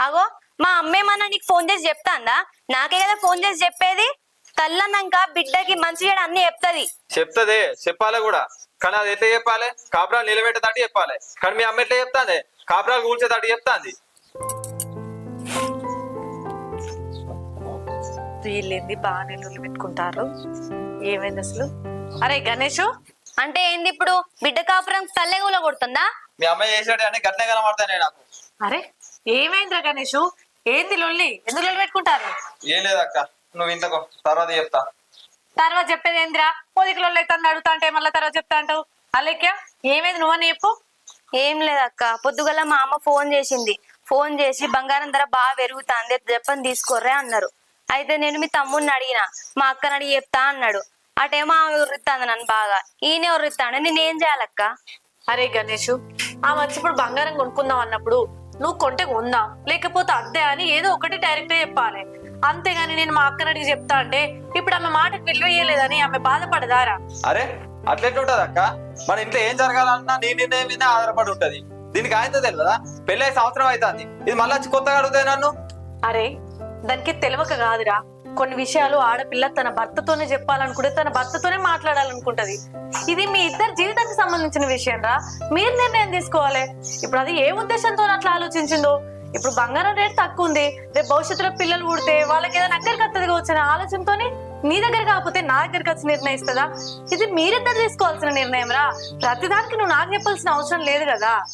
అగో మా అమ్మేమన్నా నీకు ఫోన్ చేసి చెప్తాందా? నాకే కదా ఫోన్ చేసి చెప్పేది. తల్లన్నాక బిడ్డకి మంచి చెడు అన్ని చెప్తది. చెప్తదే, చెప్పాలి కూడా. కానీ అది ఎట్లా చెప్పాలి? కాపురాలు నిలబెట్టేటట్టు చెప్పాలి. కానీ మీ అమ్మ ఎట్లా చెప్తాంది? కాపురాలు కూల్చేటట్టు చెప్తాంది. వీళ్ళేంది బాగానే లొల్లి పెట్టుకుంటారు. ఏమైంది అసలు? అరే గణేష్, అంటే ఏంది ఇప్పుడు? బిడ్డ కాపురం తల్లే కూల కొడుతుందా? మీ అమ్మ చేసేటి అన్ని గట్లే కనబడతాయి నాకు. అరే ఏమైందిరా గణేష్? ఏంది లొల్లి? ఎందుకు లొల్లి పెట్టుకుంటారు? ఏం లేదక్క, నువ్వు ఇంతకో, తర్వాత చెప్తా. తర్వాత చెప్పేది ఏందిరా? పొదికి లొల్లి అయితే అడుగుతా అంటే మళ్ళీ తర్వాత చెప్తా అంటావు. అలేఖ్య ఏమైంది నువ్వని చెప్పు. ఏం లేదక్క, పొద్దుగల మా అమ్మ ఫోన్ చేసింది. ఫోన్ చేసి బంగారం ధర బాగా పెరుగుతాంది, చెప్పని తీసుకోర్రే అన్నారు. అయితే నేను మీ తమ్ముడిని అడిగిన, మా అక్కని అడిగి చెప్తా అన్నాడు. అటేమో ఆమె ఉర్రిస్తాంది నన్ను బాగా, ఈయనే ఉర్రిస్తాను. నేనేం చేయాలక్క? అరే గణేష్, ఆ వచ్చి ఇప్పుడు బంగారం కొనుక్కుందాం అన్నప్పుడు నువ్వు కొంటే కొందాం లేకపోతే అద్దే అని ఏదో ఒకటి డైరెక్ట్ గా చెప్పాలి. అంతేగాని నేను మా అక్కని అడిగి చెప్తా అంటే ఇప్పుడు ఆమె మాటకు విలువ ఇయ్యలేదని ఆమె బాధపడదారా? అరే అట్లెట్లుంటది అక్క? మన ఇంట్లో ఏం జరగాలన్నా నీ నిర్ణయం మీద ఆధారపడి ఉంటది. దీనికి ఆయనతో తెలియదా? పెళ్ళి 5 సంవత్సరం అవుతుంది, ఇది మళ్ళీ వచ్చి కొత్తగా అడుగుతాయి నన్ను. అరే దానికి తెలియక కాదురా, కొన్ని విషయాలు ఆడపిల్ల తన భర్తతోనే చెప్పాలనుకుంటే తన భర్తతోనే మాట్లాడాలనుకుంటది. ఇది మీ ఇద్దరి జీవితానికి సంబంధించిన విషయం రా, మీరు నిర్ణయం తీసుకోవాలి. ఇప్పుడు అది ఏ ఉద్దేశంతో అట్లా ఆలోచించిందో. ఇప్పుడు బంగారం రేట్ తక్కువ ఉంది, రేపు భవిష్యత్తులో పిల్లలు పుడితే వాళ్ళకి ఏదైనా దగ్గరికి వస్తుందిగా వచ్చిన ఆలోచనతోని నీ దగ్గర కాకపోతే నా దగ్గరికి వచ్చి నిర్ణయిస్తుందా? ఇది మీరిద్దరు తీసుకోవాల్సిన నిర్ణయం రా. ప్రతిదానికి నువ్వు నాకు చెప్పాల్సిన అవసరం లేదు కదా.